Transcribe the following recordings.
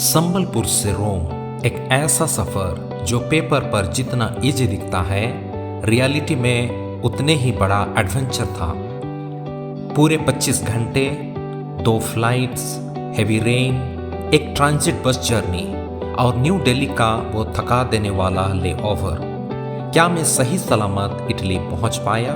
संबलपुर से रोम एक ऐसा सफर जो पेपर पर जितना इजी दिखता है, रियलिटी में उतने ही बड़ा एडवेंचर था। पूरे 25 घंटे, 2 फ्लाइट्स, हेवी रेन, एक ट्रांजिट बस जर्नी और न्यू दिल्ली का वो थका देने वाला लेओवर। क्या मैं सही सलामत इटली पहुंच पाया?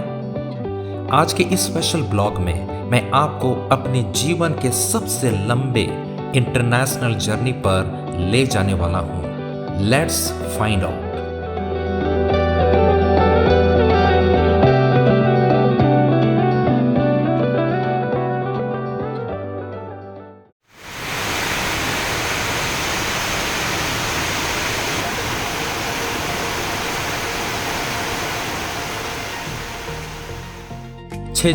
आज के इस स्पेशल ब्लॉग में मैं आपको अपने जीवन के सबसे लंबे इंटरनेशनल जर्नी पर ले जाने वाला हूं। Let's find out.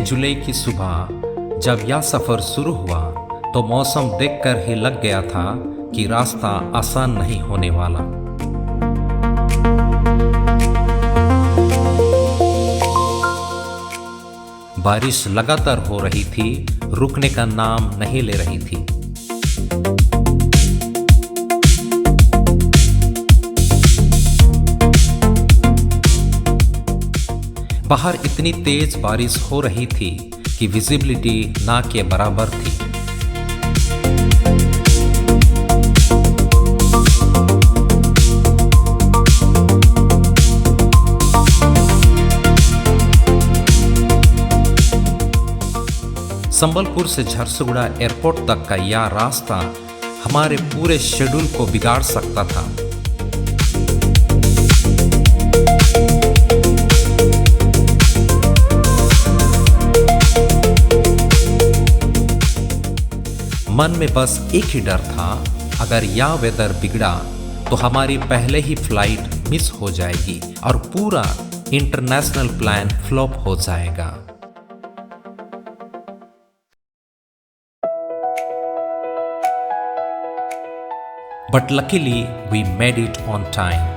जुलाई की सुबह जब यह सफर शुरू हुआ तो मौसम देखकर ही लग गया था कि रास्ता आसान नहीं होने वाला। बारिश लगातार हो रही थी, रुकने का नाम नहीं ले रही थी। बाहर इतनी तेज बारिश हो रही थी कि विजिबिलिटी ना के बराबर थी। संबलपुर से झरसुगुड़ा एयरपोर्ट तक का यह रास्ता हमारे पूरे शेड्यूल को बिगाड़ सकता था। मन में बस एक ही डर था, अगर यह वेदर बिगड़ा तो हमारी पहले ही फ्लाइट मिस हो जाएगी और पूरा इंटरनेशनल प्लान फ्लॉप हो जाएगा। But luckily we made it on time.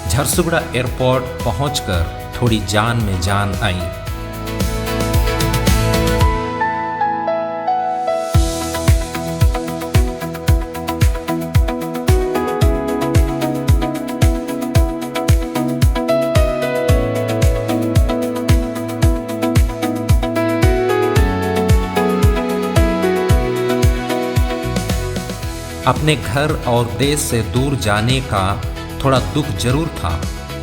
Jharsuguda airport पहुंचकर थोड़ी जान में जान आई। अपने घर और देश से दूर जाने का थोड़ा दुख जरूर था,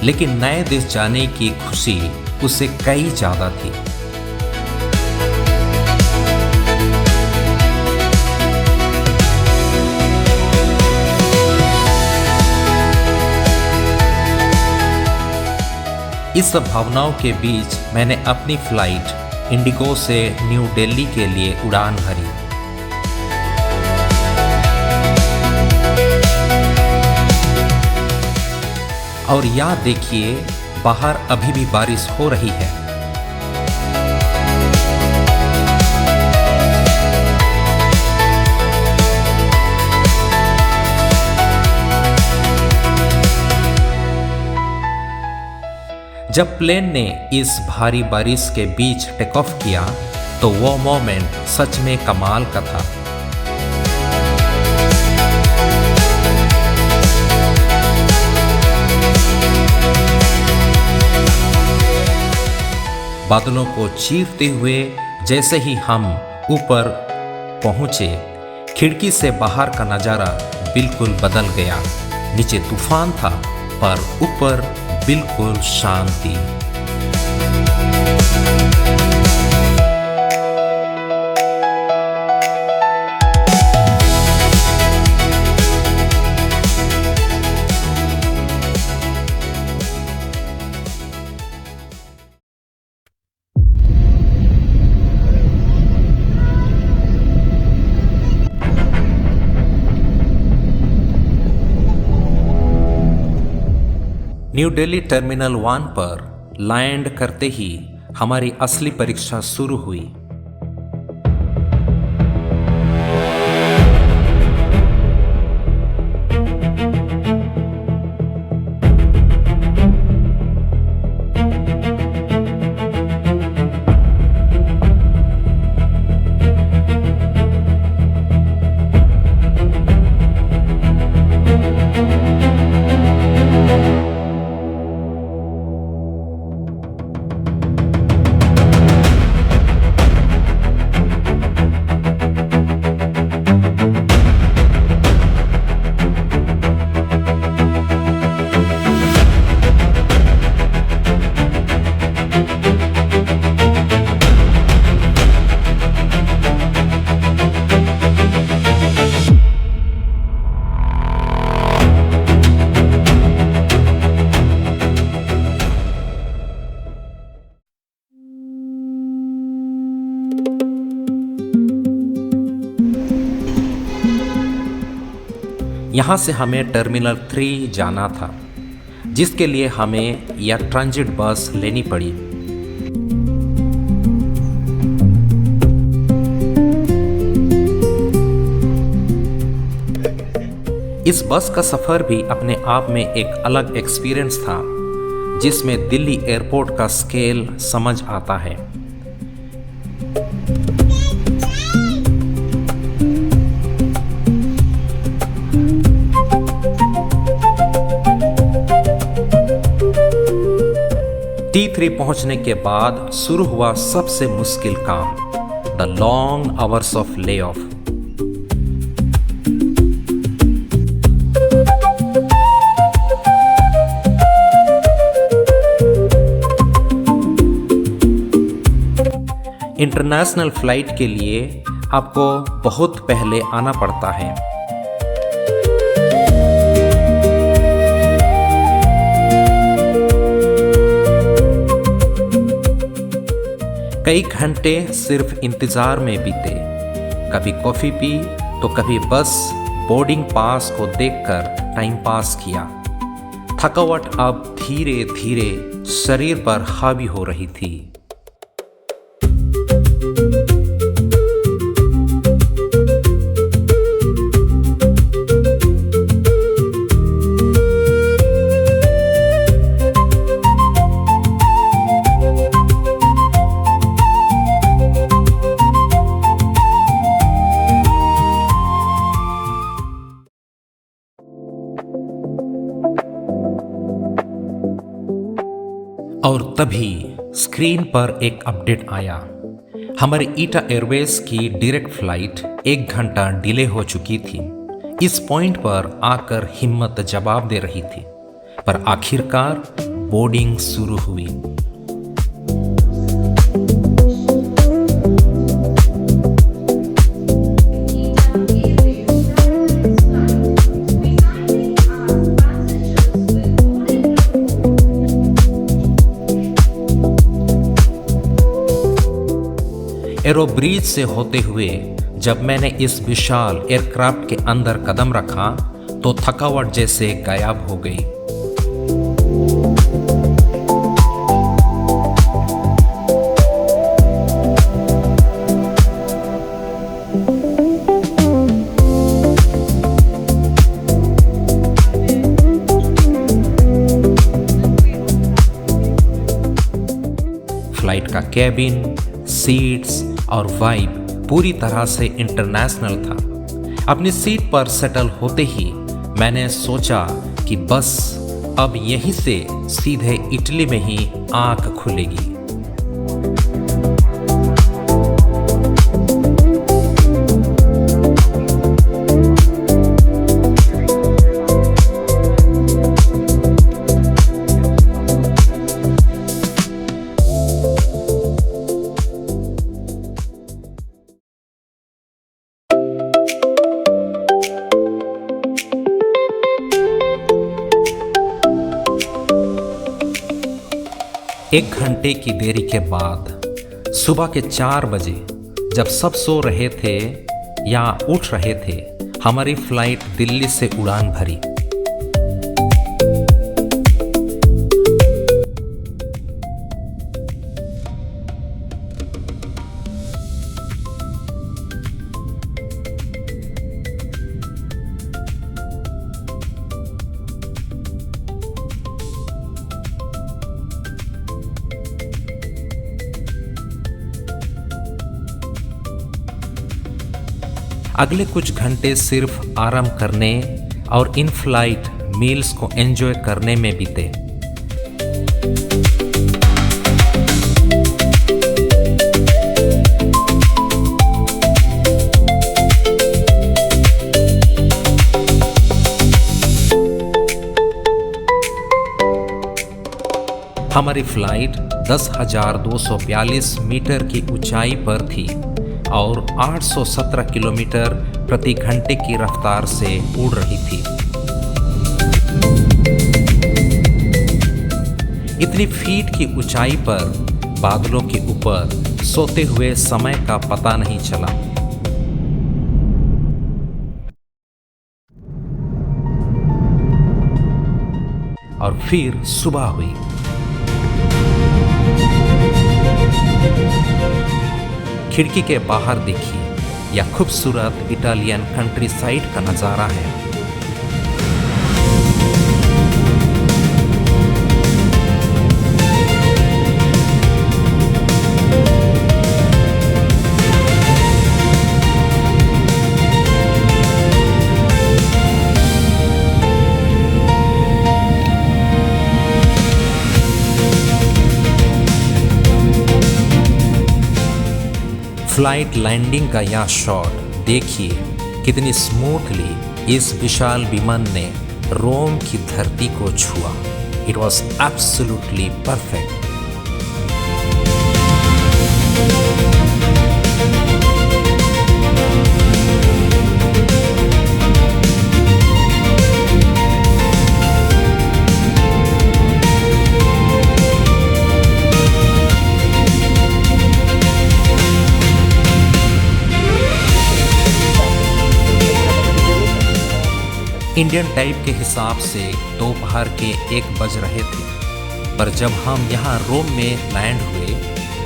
लेकिन नए देश जाने की खुशी उससे कई ज्यादा थी। इस सब भावनाओं के बीच मैंने अपनी फ्लाइट इंडिगो से न्यू दिल्ली के लिए उड़ान भरी। और याद देखिए, बाहर अभी भी बारिश हो रही है। जब प्लेन ने इस भारी बारिश के बीच टेक ऑफ किया तो वो मोमेंट सच में कमाल का था। बादलों को चीरते हुए जैसे ही हम ऊपर पहुंचे, खिड़की से बाहर का नजारा बिल्कुल बदल गया। नीचे तूफान था पर ऊपर बिल्कुल शांति। न्यू दिल्ली टर्मिनल 1 पर लैंड करते ही हमारी असली परीक्षा शुरू हुई। यहाँ से हमें टर्मिनल 3 जाना था, जिसके लिए हमें यह ट्रांजिट बस लेनी पड़ी। इस बस का सफ़र भी अपने आप में एक अलग एक्सपीरियंस था, जिसमें दिल्ली एयरपोर्ट का स्केल समझ आता है। T3 पहुंचने के बाद शुरू हुआ सबसे मुश्किल काम, the long hours of lay off. International flight के लिए आपको बहुत पहले आना पड़ता है। कई घंटे सिर्फ इंतजार में बीते, कभी कॉफी पी तो कभी बस बोर्डिंग पास को देखकर टाइम पास किया। थकावट अब धीरे धीरे शरीर पर हावी हो रही थी। और तभी स्क्रीन पर एक अपडेट आया। हमारी ईटा एयरवेज की डायरेक्ट फ्लाइट 1 घंटा डिले हो चुकी थी। इस पॉइंट पर आकर हिम्मत जवाब दे रही थी, पर आखिरकार बोर्डिंग शुरू हुई। एरो ब्रिज से होते हुए जब मैंने इस विशाल एयरक्राफ्ट के अंदर कदम रखा तो थकावट जैसे गायब हो गई। फ्लाइट का कैबिन, सीट्स और वाइब पूरी तरह से इंटरनेशनल था। अपनी सीट पर सेटल होते ही मैंने सोचा कि बस अब यहीं से सीधे इटली में ही आंख खुलेगी। एक घंटे की देरी के बाद सुबह के 4 बजे जब सब सो रहे थे या उठ रहे थे, हमारी फ्लाइट दिल्ली से उड़ान भरी। अगले कुछ घंटे सिर्फ आराम करने और इन फ्लाइट मील्स को एंजॉय करने में बीते। हमारी फ्लाइट 10,242 मीटर की ऊंचाई पर थी और 817 किलोमीटर प्रति घंटे की रफ्तार से उड़ रही थी। इतनी फीट की ऊंचाई पर बादलों के ऊपर सोते हुए समय का पता नहीं चला। और फिर सुबह हुई। खिड़की के बाहर देखिए, यह खूबसूरत इटालियन कंट्री साइड का नज़ारा है। फ्लाइट लैंडिंग का यह शॉट देखिए, कितनी स्मूथली इस विशाल विमान ने रोम की धरती को छुआ। It was absolutely perfect. Indian time के हिसाब से दोपहर के 1 बज रहे थे, पर जब हम यहाँ रोम में लैंड हुए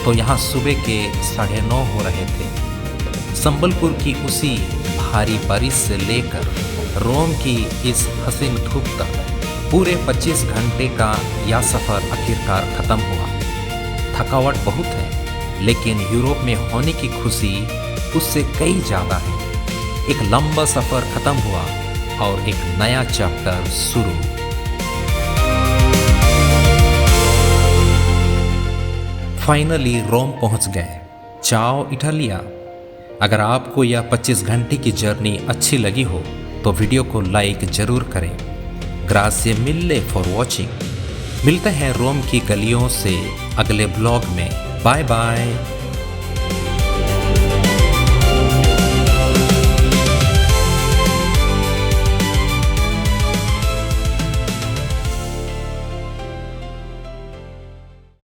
तो यहाँ सुबह के 9:30 हो रहे थे। संबलपुर की उसी भारी बारिश से लेकर रोम की इस हसीन धूप तक पूरे 25 घंटे का यह सफ़र आखिरकार ख़त्म हुआ। थकावट बहुत है, लेकिन यूरोप में होने की खुशी उससे कई ज़्यादा है। एक लंबा सफ़र ख़त्म हुआ और एक नया चैप्टर शुरू। फाइनली रोम पहुंच गए। चाओ इटालिया। अगर आपको यह 25 घंटे की जर्नी अच्छी लगी हो तो वीडियो को लाइक जरूर करें। ग्राzie मिल्ले फॉर वॉचिंग। मिलते हैं रोम की गलियों से अगले ब्लॉग में। Bye bye.